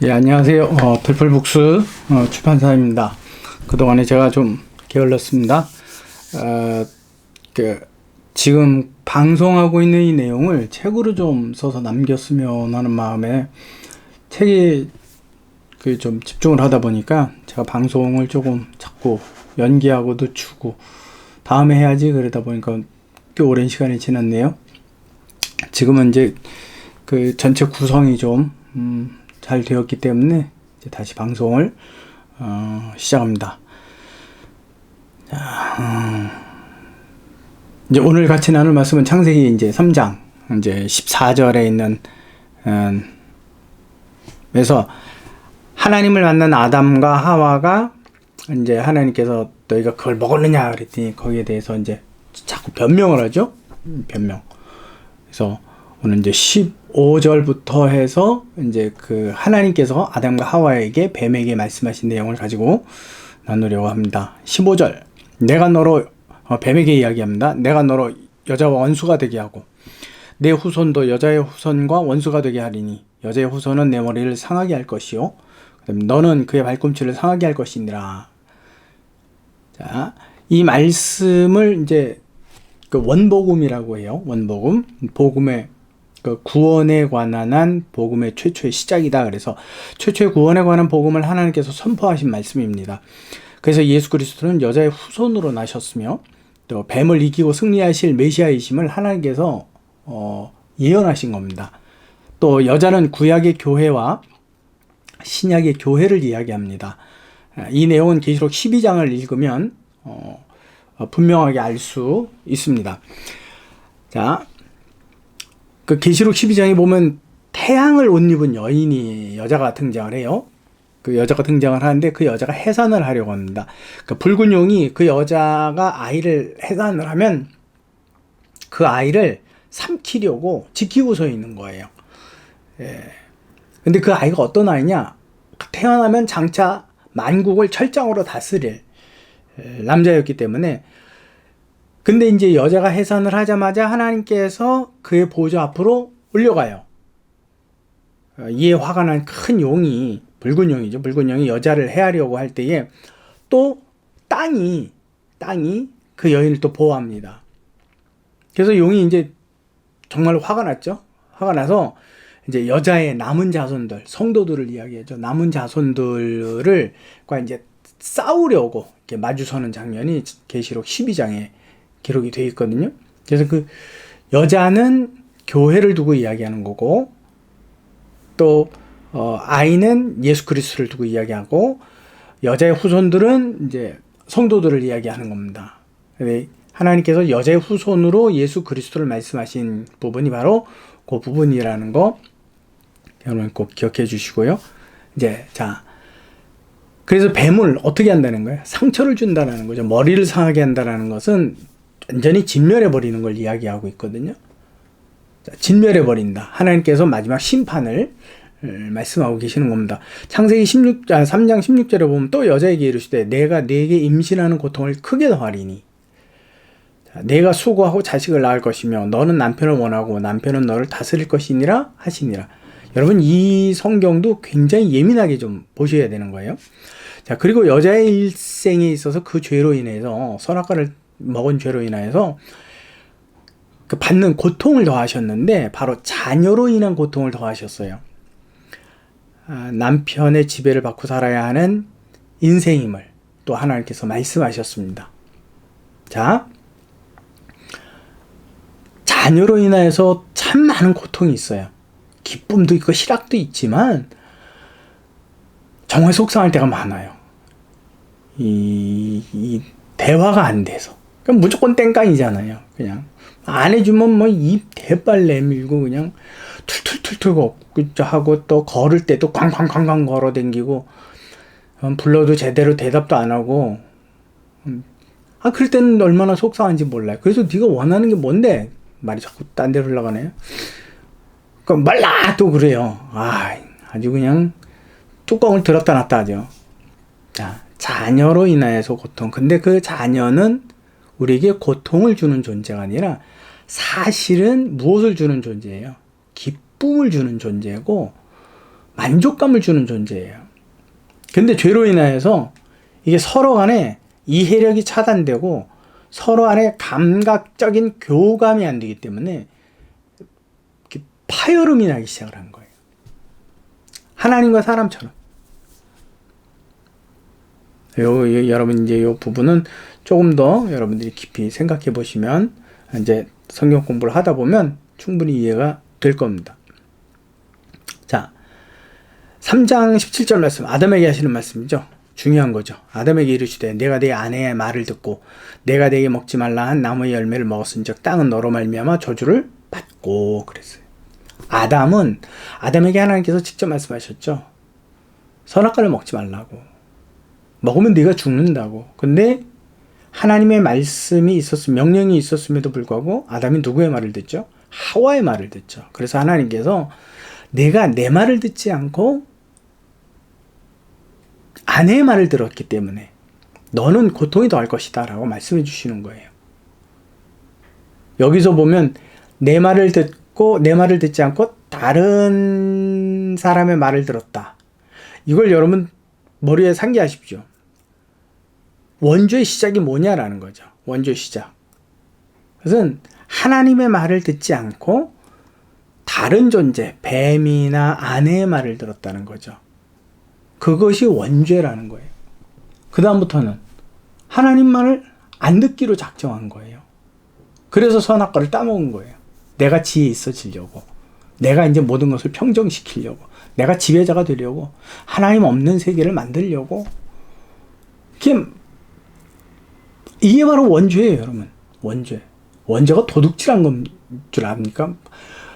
예, 안녕하세요. 들풀북스 출판사입니다. 그동안에 제가 좀 게을렀습니다. 어, 그, 지금 방송하고 있는 이 내용을 책으로 좀 써서 남겼으면 하는 마음에 책에 좀 집중을 하다 보니까 제가 방송을 조금 자꾸 연기하고 늦추고 다음에 해야지 그러다 보니까 꽤 오랜 시간이 지났네요. 지금은 이제 전체 구성이 좀 잘 되었기 때문에 이제 다시 방송을 시작합니다. 이제 오늘 같이 나눌 말씀은 창세기 이제 3장 이제 14절에 있는 그래서 하나님을 만난 아담과 하와가 이제 하나님께서 너희가 그걸 먹었느냐 그랬더니 거기에 대해서 이제 자꾸 변명을 하죠. 변명. 그래서 오늘 이제 15절부터 해서 이제 하나님께서 아담과 하와에게 뱀에게 말씀하신 내용을 가지고 나누려고 합니다. 15절. 내가 너로 뱀에게 이야기합니다. 내가 너로 여자와 원수가 되게 하고 내 후손도 여자의 후손과 원수가 되게 하리니 여자의 후손은 내 머리를 상하게 할 것이요 너는 그의 발꿈치를 상하게 할 것이니라. 자, 이 말씀을 이제 원복음이라고 해요. 원복음. 복음의 구원에 관한 복음의 최초의 시작이다. 그래서 최초의 구원에 관한 복음을 하나님께서 선포하신 말씀입니다. 그래서 예수 그리스도는 여자의 후손으로 나셨으며 또 뱀을 이기고 승리하실 메시아이심을 하나님께서 예언하신 겁니다. 또 여자는 구약의 교회와 신약의 교회를 이야기합니다. 이 내용은 계시록 12장을 읽으면 분명하게 알 수 있습니다. 자, 계시록 12장에 보면 태양을 옷 입은 여자가 등장을 해요. 그 여자가 등장을 하는데 그 여자가 해산을 하려고 합니다. 붉은 용이 그 여자가 아이를 해산을 하면 그 아이를 삼키려고 지키고 서 있는 거예요. 예. 근데 그 아이가 어떤 아이냐? 태어나면 장차 만국을 철장으로 다스릴 남자였기 때문에 근데 이제 여자가 해산을 하자마자 하나님께서 그의 보좌 앞으로 올려가요. 이에 화가 난 큰 용이 붉은 용이죠. 붉은 용이 여자를 해하려고 할 때에 또 땅이 그 여인을 또 보호합니다. 그래서 용이 이제 정말 화가 났죠. 화가 나서 이제 여자의 남은 자손들, 성도들을 이야기하죠. 남은 자손들과 이제 싸우려고 이렇게 마주서는 장면이 계시록 12장에 기록이 되어 있거든요. 그래서 그 여자는 교회를 두고 이야기하는 거고 또 아이는 예수 그리스도를 두고 이야기하고 여자의 후손들은 이제 성도들을 이야기하는 겁니다. 하나님께서 여자의 후손으로 예수 그리스도를 말씀하신 부분이 바로 그 부분이라는 거 여러분 꼭 기억해 주시고요. 이제 자, 그래서 뱀을 어떻게 한다는 거예요? 상처를 준다는 거죠. 머리를 상하게 한다는 것은 완전히 진멸해버리는 걸 이야기하고 있거든요. 자, 진멸해버린다. 하나님께서 마지막 심판을 말씀하고 계시는 겁니다. 창세기 3장 16절에 보면 또 여자에게 이르시되 내가 네게 임신하는 고통을 크게 더하리니 자, 내가 수고하고 자식을 낳을 것이며 너는 남편을 원하고 남편은 너를 다스릴 것이니라 하시니라. 여러분 이 성경도 굉장히 예민하게 좀 보셔야 되는 거예요. 자, 그리고 여자의 일생에 있어서 그 죄로 인해서 선악과를 먹은 죄로 인해서 받는 고통을 더하셨는데 바로 자녀로 인한 고통을 더하셨어요. 남편의 지배를 받고 살아야 하는 인생임을 또 하나님께서 말씀하셨습니다. 자, 자녀로 인해서 참 많은 고통이 있어요. 기쁨도 있고 희락도 있지만 정말 속상할 때가 많아요. 이 대화가 안 돼서. 그럼 무조건 땡깡이잖아요. 그냥 안 해주면 뭐 입 대빨 내밀고 그냥 툴툴툴툴 하고 또 걸을 때도 쾅쾅쾅쾅 걸어 댕기고 불러도 제대로 대답도 안 하고 그럴 때는 얼마나 속상한지 몰라요. 그래서 네가 원하는 게 뭔데? 말이 자꾸 딴 데로 흘러가네요. 그럼 말라 또 그래요. 아주 그냥 뚜껑을 들었다 놨다 하죠. 자, 자녀로 인하여서 고통. 근데 그 자녀는 우리에게 고통을 주는 존재가 아니라 사실은 무엇을 주는 존재예요? 기쁨을 주는 존재고 만족감을 주는 존재예요. 근데 죄로 인하여서 이게 서로 간에 이해력이 차단되고 서로 안에 감각적인 교감이 안 되기 때문에 파열음이 나기 시작을 한 거예요. 하나님과 사람처럼. 여러분 이제 이 부분은 조금 더 여러분들이 깊이 생각해 보시면 이제 성경 공부를 하다 보면 충분히 이해가 될 겁니다. 자, 3장 17절 말씀, 아담에게 하시는 말씀이죠. 중요한 거죠. 아담에게 이르시되 내가 네 아내의 말을 듣고 내가 네게 먹지 말라 한 나무의 열매를 먹었은즉 땅은 너로 말미암아 저주를 받고 그랬어요. 아담에게 하나님께서 직접 말씀하셨죠. 선악과를 먹지 말라고. 먹으면 네가 죽는다고. 근데 하나님의 말씀이 명령이 있었음에도 불구하고 아담이 누구의 말을 듣죠? 하와의 말을 듣죠. 그래서 하나님께서 내가 내 말을 듣지 않고 아내의 말을 들었기 때문에 너는 고통이 더할 것이다 라고 말씀해 주시는 거예요. 여기서 보면 내 말을 듣지 않고 다른 사람의 말을 들었다. 이걸 여러분 머리에 상기하십시오. 원죄의 시작이 뭐냐라는 거죠. 원죄의 시작. 그것은 하나님의 말을 듣지 않고 다른 존재, 뱀이나 아내의 말을 들었다는 거죠. 그것이 원죄라는 거예요. 그 다음부터는 하나님 말을 안 듣기로 작정한 거예요. 그래서 선악과를 따먹은 거예요. 내가 지혜 있어지려고. 내가 이제 모든 것을 평정시키려고. 내가 지배자가 되려고. 하나님 없는 세계를 만들려고. 이게 바로 원죄예요, 여러분. 원죄. 원죄가 도둑질한 건 줄 압니까?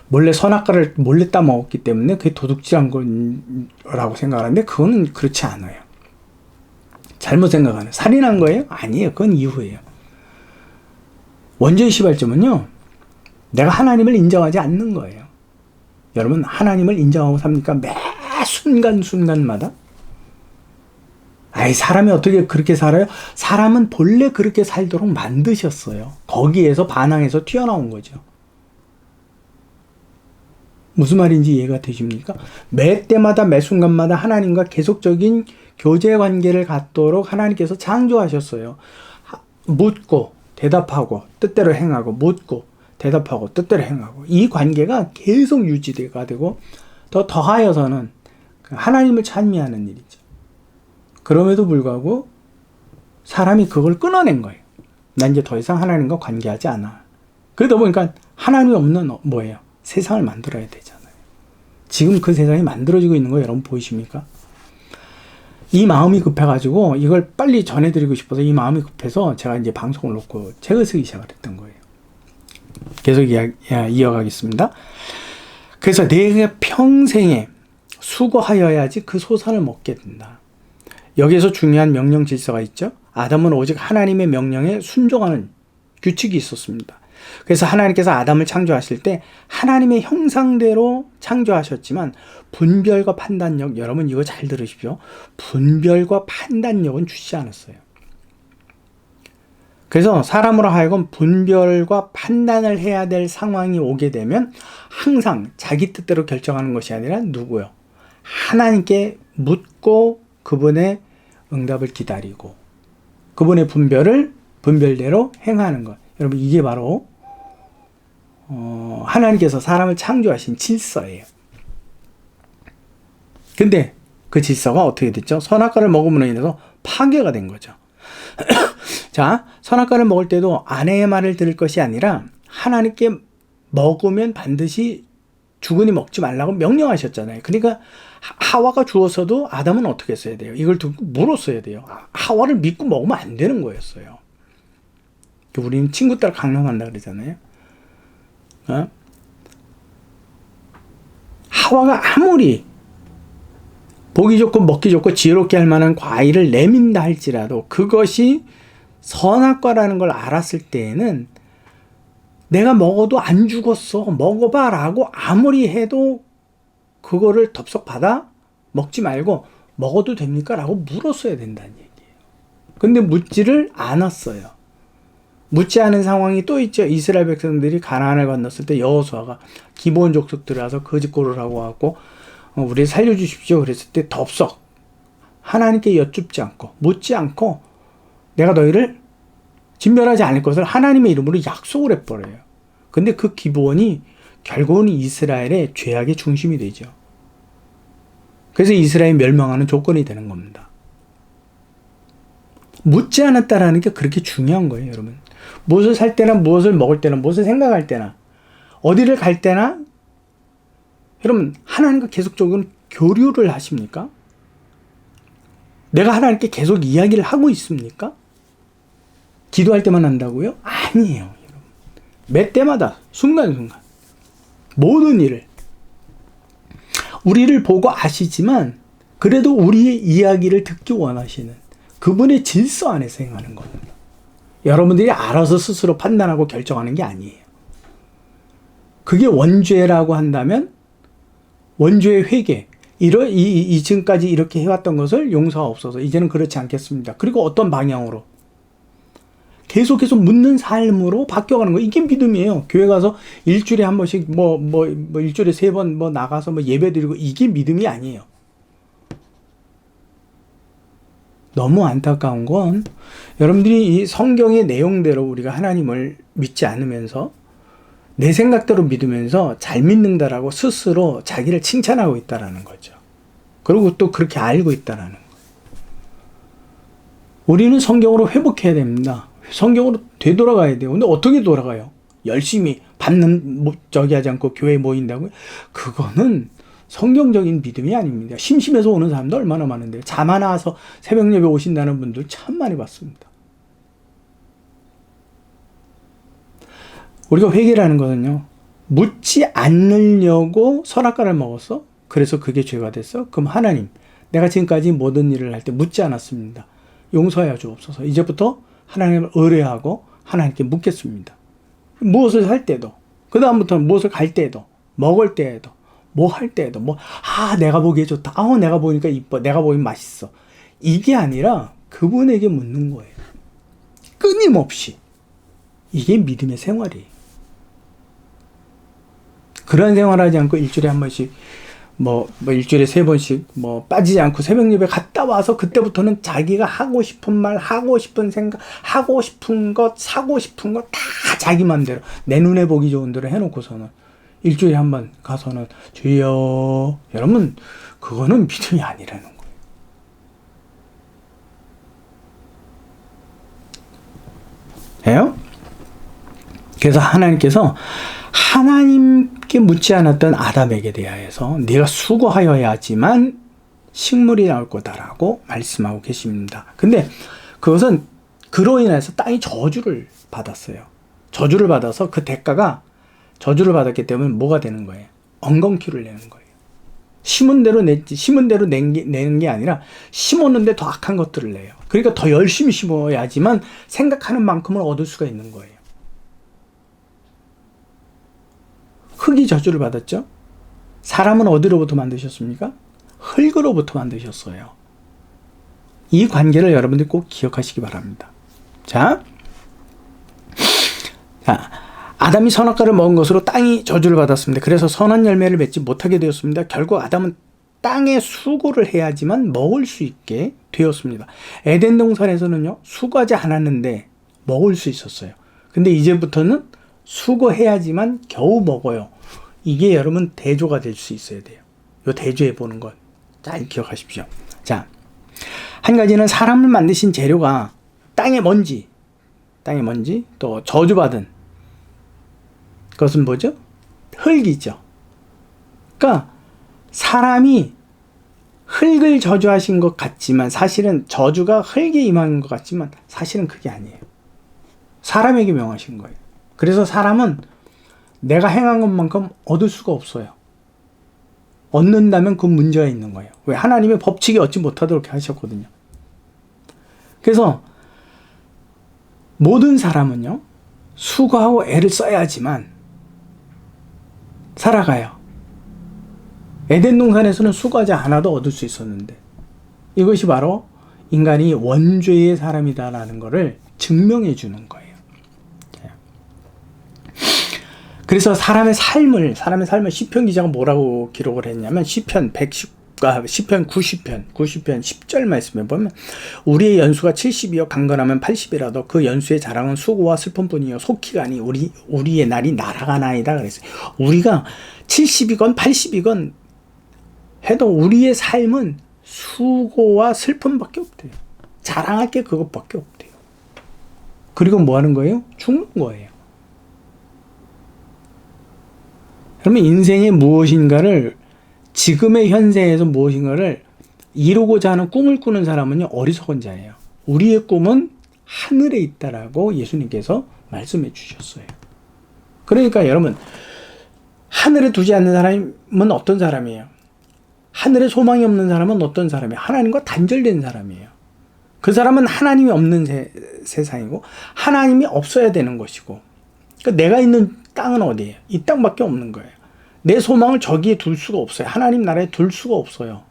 몰래 선악과를 몰래 따먹었기 때문에 그게 도둑질한 거라고 생각하는데 그거는 그렇지 않아요. 잘못 생각하는. 살인한 거예요? 아니에요. 그건 이후예요. 원죄의 시발점은요, 내가 하나님을 인정하지 않는 거예요. 여러분, 하나님을 인정하고 삽니까? 매 순간순간마다? 사람이 어떻게 그렇게 살아요? 사람은 본래 그렇게 살도록 만드셨어요. 거기에서 반항해서 튀어나온 거죠. 무슨 말인지 이해가 되십니까? 매 때마다 매 순간마다 하나님과 계속적인 교제 관계를 갖도록 하나님께서 창조하셨어요. 묻고 대답하고 뜻대로 행하고, 묻고 대답하고 뜻대로 행하고, 이 관계가 계속 유지가 되고 더하여서는 하나님을 찬미하는 일이죠. 그럼에도 불구하고 사람이 그걸 끊어낸 거예요. 난 이제 더 이상 하나님과 관계하지 않아. 그러다 보니까 하나님이 없는 뭐예요? 세상을 만들어야 되잖아요. 지금 그 세상이 만들어지고 있는 거 여러분 보이십니까? 이 마음이 급해가지고 이걸 빨리 전해드리고 싶어서 이 마음이 급해서 제가 이제 방송을 놓고 책을 쓰기 시작을 했던 거예요. 계속 이어가겠습니다. 그래서 내가 평생에 수고하여야지 그 소산을 먹게 된다. 여기에서 중요한 명령 질서가 있죠. 아담은 오직 하나님의 명령에 순종하는 규칙이 있었습니다. 그래서 하나님께서 아담을 창조하실 때 하나님의 형상대로 창조하셨지만 분별과 판단력, 여러분 이거 잘 들으십시오. 분별과 판단력은 주시지 않았어요. 그래서 사람으로 하여금 분별과 판단을 해야 될 상황이 오게 되면 항상 자기 뜻대로 결정하는 것이 아니라 누구요? 하나님께 묻고 그분의 응답을 기다리고 그분의 분별대로 행하는 것. 여러분 이게 바로 하나님께서 사람을 창조하신 질서예요. 근데 그 질서가 어떻게 됐죠? 선악과를 먹음으로 인해서 파괴가 된 거죠. 자, 선악과를 먹을 때도 아내의 말을 들을 것이 아니라 하나님께 먹으면 반드시 죽으니 먹지 말라고 명령하셨잖아요. 그러니까 하와가 주었어도 아담은 어떻게 했어야 돼요? 이걸 듣고 물었어야 돼요. 하와를 믿고 먹으면 안 되는 거였어요. 우리는 친구 따라 강령한다 그러잖아요. 하와가 아무리 보기 좋고 먹기 좋고 지혜롭게 할 만한 과일을 내민다 할지라도 그것이 선악과라는 걸 알았을 때에는 내가 먹어도 안 죽었어, 먹어봐 라고 아무리 해도 그거를 덥석 받아 먹지 말고 먹어도 됩니까? 라고 물었어야 된다는 얘기예요. 근데 묻지를 않았어요. 묻지 않은 상황이 또 있죠. 이스라엘 백성들이 가나안을 건넜을 때 여호수아가 기브온 족속 들어와서 거짓골을 하고 왔고 우리 살려주십시오 그랬을 때 덥석 하나님께 여쭙지 않고 묻지 않고 내가 너희를 진멸하지 않을 것을 하나님의 이름으로 약속을 해버려요. 근데 그 기브온이 결국은 이스라엘의 죄악의 중심이 되죠. 그래서 이스라엘이 멸망하는 조건이 되는 겁니다. 묻지 않았다라는 게 그렇게 중요한 거예요, 여러분. 무엇을 살 때나 무엇을 먹을 때나 무엇을 생각할 때나 어디를 갈 때나 여러분 하나님과 계속적으로 교류를 하십니까? 내가 하나님께 계속 이야기를 하고 있습니까? 기도할 때만 한다고요? 아니에요, 여러분. 매 때마다 순간순간 모든 일을 우리를 보고 아시지만 그래도 우리의 이야기를 듣기 원하시는 그분의 질서 안에서 행하는 겁니다. 여러분들이 알아서 스스로 판단하고 결정하는 게 아니에요. 그게 원죄라고 한다면 원죄의 회개, 지금까지 이렇게 해왔던 것을 용서하옵소서. 이제는 그렇지 않겠습니다. 그리고 어떤 방향으로 계속해서 묻는 삶으로 바뀌어가는 거예요. 이게 믿음이에요. 교회 가서 일주일에 한 번씩 일주일에 3번 나가서 예배 드리고 이게 믿음이 아니에요. 너무 안타까운 건 여러분들이 이 성경의 내용대로 우리가 하나님을 믿지 않으면서 내 생각대로 믿으면서 잘 믿는다라고 스스로 자기를 칭찬하고 있다라는 거죠. 그리고 또 그렇게 알고 있다라는 거예요. 우리는 성경으로 회복해야 됩니다. 성경으로 되돌아가야 돼요. 근데 어떻게 돌아가요? 열심히 하지 않고 교회에 모인다고요? 그거는 성경적인 믿음이 아닙니다. 심심해서 오는 사람도 얼마나 많은데요. 잠 하나 와서 새벽 예배 오신다는 분들 참 많이 봤습니다. 우리가 회개라는 것은요, 묻지 않으려고 선악과를 먹었어? 그래서 그게 죄가 됐어? 그럼 하나님, 내가 지금까지 모든 일을 할 때 묻지 않았습니다. 용서해 주옵소서. 이제부터 하나님을 의뢰하고 하나님께 묻겠습니다. 무엇을 살 때도, 그 다음부터는 무엇을 갈 때도, 먹을 때에도, 뭐 할 때에도, 내가 보기에 좋다. 내가 보니까 이뻐. 내가 보기엔 맛있어. 이게 아니라 그분에게 묻는 거예요. 끊임없이. 이게 믿음의 생활이에요. 그런 생활을 하지 않고 일주일에 한 번씩, 일주일에 3번씩, 빠지지 않고 새벽 예배 갔다 와서 그때부터는 자기가 하고 싶은 말, 하고 싶은 생각, 하고 싶은 것, 사고 싶은 것 다 자기 맘대로, 내 눈에 보기 좋은 대로 해놓고서는 일주일에 한 번 가서는 주여, 여러분, 그거는 믿음이 아니라는 거예요. 그래서 하나님께서 하나님께 묻지 않았던 아담에게 대하여서 네가 수고하여야지만 식물이 나올 거다라고 말씀하고 계십니다. 근데 그것은 그로 인해서 땅이 저주를 받았어요. 저주를 받아서 그 대가가 저주를 받았기 때문에 뭐가 되는 거예요? 엉겅퀴를 내는 거예요. 심은 대로 냈지, 심은 대로 내는 게 아니라 심었는데 더 악한 것들을 내요. 그러니까 더 열심히 심어야지만 생각하는 만큼을 얻을 수가 있는 거예요. 흙이 저주를 받았죠? 사람은 어디로부터 만드셨습니까? 흙으로부터 만드셨어요. 이 관계를 여러분들 꼭 기억하시기 바랍니다. 자, 아담이 선악과를 먹은 것으로 땅이 저주를 받았습니다. 그래서 선한 열매를 맺지 못하게 되었습니다. 결국 아담은 땅에 수고를 해야지만 먹을 수 있게 되었습니다. 에덴 동산에서는요, 수고하지 않았는데 먹을 수 있었어요. 근데 이제부터는 수고해야지만 겨우 먹어요. 이게 여러분 대조가 될 수 있어야 돼요. 요 대조해 보는 것 잘 기억하십시오. 자, 한 가지는 사람을 만드신 재료가 땅의 먼지, 또 저주받은 그것은 뭐죠? 흙이죠. 그러니까 사람이 흙을 저주하신 것 같지만 사실은 저주가 흙에 임한 것 같지만 사실은 그게 아니에요. 사람에게 명하신 거예요. 그래서 사람은 내가 행한 것만큼 얻을 수가 없어요. 얻는다면 그 문제가 있는 거예요. 왜? 하나님의 법칙이 얻지 못하도록 하셨거든요. 그래서 모든 사람은요, 수고하고 애를 써야지만 살아가요. 에덴 동산에서는 수고하지 않아도 얻을 수 있었는데 이것이 바로 인간이 원죄의 사람이다라는 것을 증명해 주는 거예요. 그래서 사람의 삶을 시편 기자가 뭐라고 기록을 했냐면 시편 90편 10절 말씀에 보면 우리의 연수가 70이요 강건하면 80이라도 그 연수의 자랑은 수고와 슬픔뿐이요 속히가 아니 우리의 날이 날아가나이다 그랬어요. 우리가 70이건 80이건 해도 우리의 삶은 수고와 슬픔밖에 없대요. 자랑할 게 그것밖에 없대요. 그리고 뭐 하는 거예요? 죽는 거예요. 그러면 인생의 무엇인가를 지금의 현세에서 무엇인가를 이루고자 하는 꿈을 꾸는 사람은요 어리석은 자예요. 우리의 꿈은 하늘에 있다라고 예수님께서 말씀해 주셨어요. 그러니까 여러분 하늘에 두지 않는 사람은 어떤 사람이에요? 하늘에 소망이 없는 사람은 어떤 사람이에요? 하나님과 단절된 사람이에요. 그 사람은 하나님이 없는 세상이고 하나님이 없어야 되는 것이고 그러니까 내가 있는 땅은 어디예요? 이 땅밖에 없는 거예요. 내 소망을 저기에 둘 수가 없어요. 하나님 나라에 둘 수가 없어요.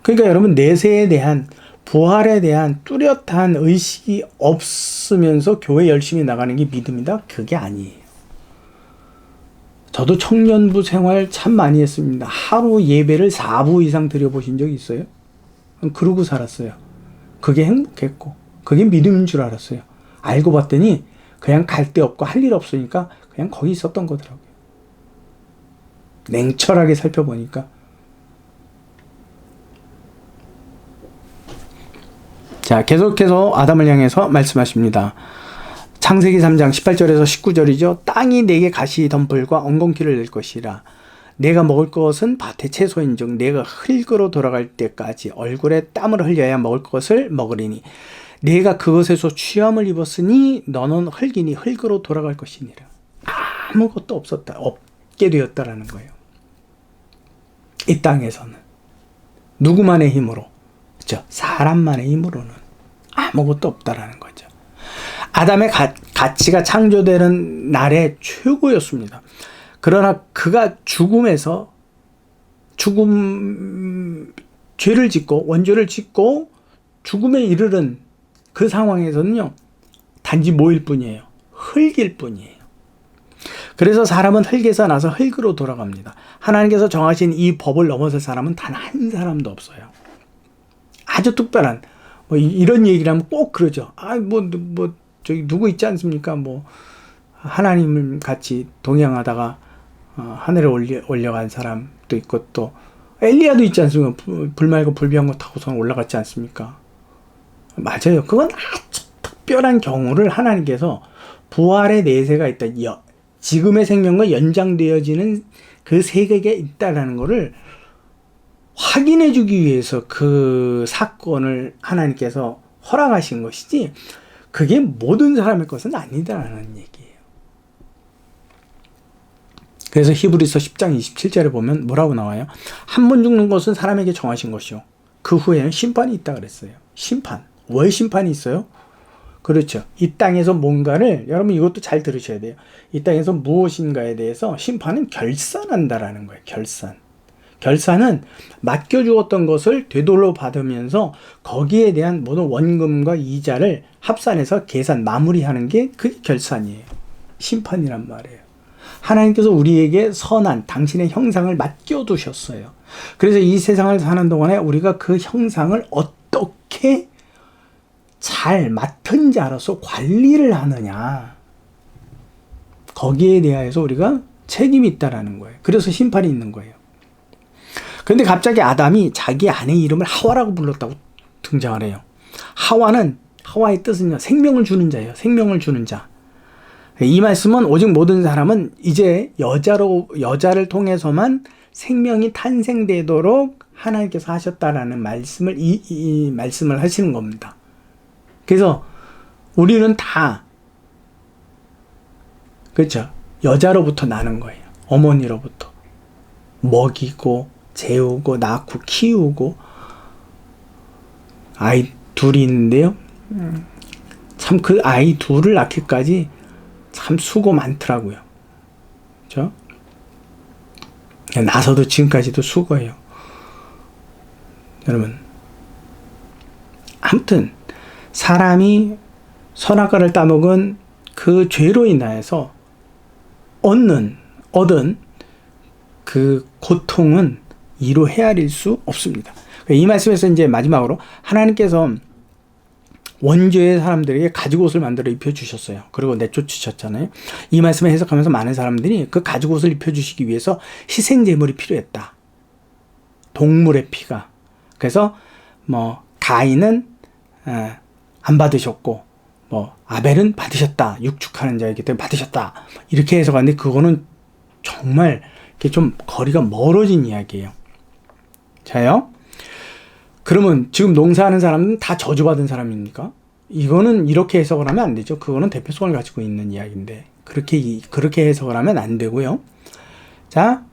그러니까 여러분 내세에 대한 부활에 대한 뚜렷한 의식이 없으면서 교회 열심히 나가는 게 믿음이다? 그게 아니에요. 저도 청년부 생활 참 많이 했습니다. 하루 예배를 4부 이상 드려보신 적 있어요? 그러고 살았어요. 그게 행복했고 그게 믿음인 줄 알았어요. 알고 봤더니 그냥 갈 데 없고 할 일 없으니까 그냥 거기 있었던 거더라고요. 냉철하게 살펴보니까. 자, 계속해서 아담을 향해서 말씀하십니다. 창세기 3장 18절에서 19절이죠. 땅이 내게 가시 덤불과 엉겅퀴를 낼 것이라. 내가 먹을 것은 밭의 채소인즉 내가 흙으로 돌아갈 때까지 얼굴에 땀을 흘려야 먹을 것을 먹으리니 내가 그것에서 취함을 입었으니 너는 흙이니 흙으로 돌아갈 것이니라. 아무것도 없게 되었다라는 거예요. 이 땅에서는 누구만의 힘으로, 그렇죠? 사람만의 힘으로는 아무것도 없다라는 거죠. 아담의 가치가 창조되는 날의 최고였습니다. 그러나 그가 죄를 짓고 원죄를 짓고 죽음에 이르른 그 상황에서는요 단지 뭐일 뿐이에요? 흙일 뿐이에요. 그래서 사람은 흙에서 나서 흙으로 돌아갑니다. 하나님께서 정하신 이 법을 넘어설 사람은 단 한 사람도 없어요. 아주 특별한 이런 얘기를 하면 꼭 그러죠. 저기 누구 있지 않습니까? 하나님을 같이 동행하다가 하늘에 올려간 사람도 있고 또 엘리야도 있지 않습니까? 불 말고 불비한 거 타고서 올라갔지 않습니까? 맞아요. 그건 아주 특별한 경우를 하나님께서 부활의 내세가 있다. 지금의 생명과 연장되어지는 그 세계가 있다라는 것을 확인해 주기 위해서 그 사건을 하나님께서 허락하신 것이지 그게 모든 사람의 것은 아니다라는 얘기예요. 그래서 히브리서 10장 27절에 보면 뭐라고 나와요? 한 번 죽는 것은 사람에게 정하신 것이요. 그 후에는 심판이 있다 그랬어요. 심판. 왜 심판이 있어요? 그렇죠. 이 땅에서 뭔가를 여러분 이것도 잘 들으셔야 돼요. 이 땅에서 무엇인가에 대해서 심판은 결산한다라는 거예요. 결산은 맡겨주었던 것을 되돌려 받으면서 거기에 대한 모든 원금과 이자를 합산해서 계산 마무리하는 게 그게 결산이에요. 심판이란 말이에요. 하나님께서 우리에게 선한 당신의 형상을 맡겨두셨어요. 그래서 이 세상을 사는 동안에 우리가 그 형상을 어떻게 잘 맡은 자로서 관리를 하느냐, 거기에 대해서 우리가 책임이 있다라는 거예요. 그래서 심판이 있는 거예요. 그런데 갑자기 아담이 자기 아내의 이름을 하와라고 불렀다고 등장을 해요. 하와의 뜻은요, 생명을 주는 자예요. 생명을 주는 자. 이 말씀은 오직 모든 사람은 이제 여자를 통해서만 생명이 탄생되도록 하나님께서 하셨다라는 말씀을 이 말씀을 하시는 겁니다. 그래서 우리는 다 그렇죠. 여자로부터 나는 거예요. 어머니로부터 먹이고 재우고 낳고 키우고 아이 둘이 있는데요. 참 그 아이 둘을 낳기까지 참 수고 많더라고요. 그렇죠? 나서도 지금까지도 수고해요. 여러분, 아무튼 사람이 선악과를 따먹은 그 죄로 인하여서 얻은 그 고통은 이루 헤아릴 수 없습니다. 이 말씀에서 이제 마지막으로 하나님께서 원죄의 사람들에게 가죽옷을 만들어 입혀주셨어요. 그리고 내쫓으셨잖아요. 이 말씀을 해석하면서 많은 사람들이 그 가죽옷을 입혀주시기 위해서 희생제물이 필요했다. 동물의 피가. 그래서 가인은 안 받으셨고 아벨은 받으셨다. 육축하는 자이기 때문에 받으셨다. 이렇게 해석하는데 그거는 정말 좀 거리가 멀어진 이야기예요. 자요. 그러면 지금 농사하는 사람은 다 저주받은 사람입니까? 이거는 이렇게 해석을 하면 안 되죠. 그거는 대표성을 가지고 있는 이야기인데 그렇게 해석을 하면 안 되고요. 자,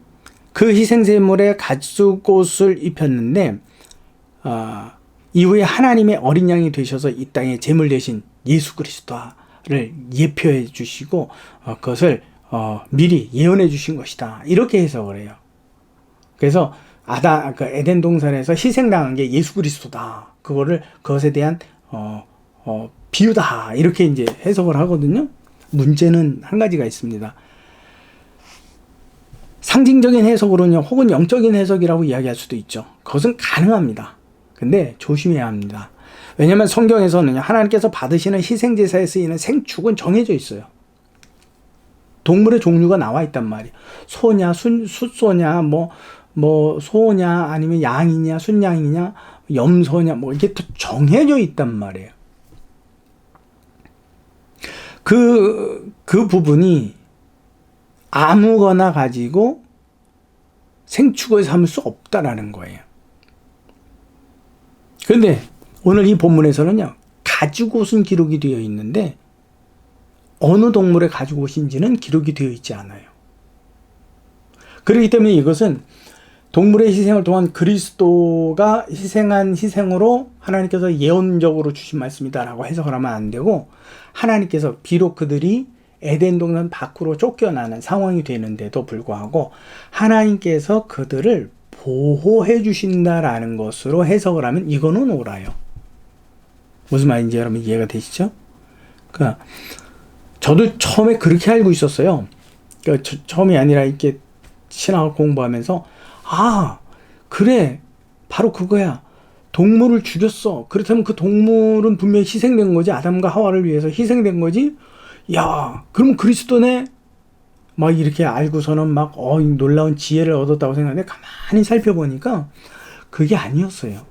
그 희생제물에 가죽옷을 입혔는데 이후에 하나님의 어린 양이 되셔서 이 땅에 제물 대신 예수 그리스도를 예표해 주시고 그것을 미리 예언해 주신 것이다. 이렇게 해석을 해요. 그래서 그 에덴 동산에서 희생당한 게 예수 그리스도다. 그것에 대한 비유다. 이렇게 이제 해석을 하거든요. 문제는 한 가지가 있습니다. 상징적인 해석으로는 혹은 영적인 해석이라고 이야기할 수도 있죠. 그것은 가능합니다. 근데 조심해야 합니다. 왜냐하면 성경에서는 하나님께서 받으시는 희생제사에 쓰이는 생축은 정해져 있어요. 동물의 종류가 나와 있단 말이에요. 소냐, 숫소냐, 소냐, 아니면 양이냐, 순양이냐, 염소냐, 이게 또 정해져 있단 말이에요. 그 부분이 아무거나 가지고 생축을 삼을 수 없다라는 거예요. 그런데 오늘 이 본문에서는요, 가죽옷은 기록이 되어 있는데 어느 동물의 가죽옷인지는 기록이 되어 있지 않아요. 그렇기 때문에 이것은 동물의 희생을 통한 그리스도가 희생한 희생으로 하나님께서 예언적으로 주신 말씀이다라고 해석을 하면 안 되고, 하나님께서 비록 그들이 에덴 동산 밖으로 쫓겨나는 상황이 되는데도 불구하고 하나님께서 그들을 보호해 주신다라는 것으로 해석을 하면 이거는 옳아요. 무슨 말인지 여러분 이해가 되시죠? 그러니까 저도 처음에 그렇게 알고 있었어요. 그러니까 처음이 아니라 이렇게 신학을 공부하면서 그래, 바로 그거야. 동물을 죽였어. 그렇다면 그 동물은 분명히 희생된 거지. 아담과 하와를 위해서 희생된 거지. 야, 그럼 그리스도네? 막 이렇게 알고서는 놀라운 지혜를 얻었다고 생각하는데 가만히 살펴보니까 그게 아니었어요.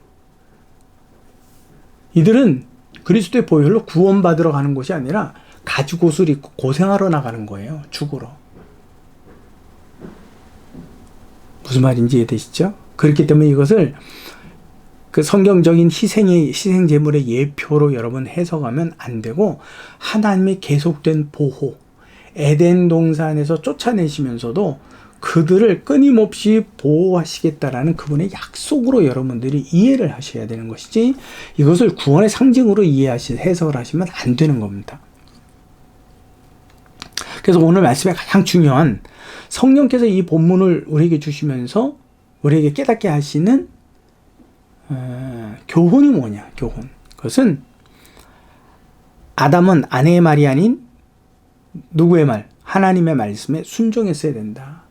이들은 그리스도의 보혈로 구원받으러 가는 곳이 아니라 가죽옷을 입고 고생하러 나가는 거예요. 죽으러. 무슨 말인지 이해되시죠? 그렇기 때문에 이것을 그 성경적인 희생제물의 예표로 여러분 해석하면 안 되고, 하나님의 계속된 보호, 에덴 동산에서 쫓아내시면서도 그들을 끊임없이 보호하시겠다라는 그분의 약속으로 여러분들이 이해를 하셔야 되는 것이지, 이것을 구원의 상징으로 해석을 하시면 안 되는 겁니다. 그래서 오늘 말씀의 가장 중요한, 성령께서 이 본문을 우리에게 주시면서 우리에게 깨닫게 하시는 교훈이 뭐냐? 교훈. 그것은 아담은 아내의 말이 아닌 누구의 말? 하나님의 말씀에 순종했어야 된다.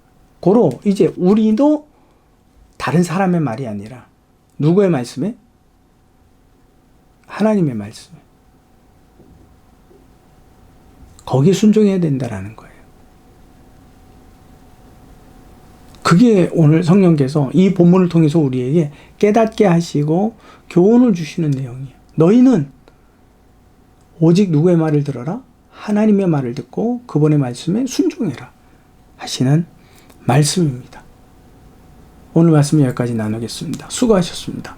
고로 이제 우리도 다른 사람의 말이 아니라 누구의 말씀에? 하나님의 말씀에. 거기에 순종해야 된다라는 거예요. 그게 오늘 성령께서 이 본문을 통해서 우리에게 깨닫게 하시고 교훈을 주시는 내용이에요. 너희는 오직 누구의 말을 들어라? 하나님의 말을 듣고 그분의 말씀에 순종해라 하시는 말씀입니다. 오늘 말씀 여기까지 나누겠습니다. 수고하셨습니다.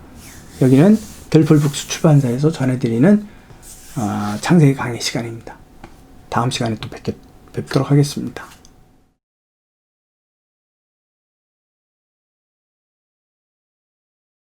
여기는 들풀북스 출판사에서 전해드리는 창세기 강의 시간입니다. 다음 시간에 또 뵙도록 하겠습니다.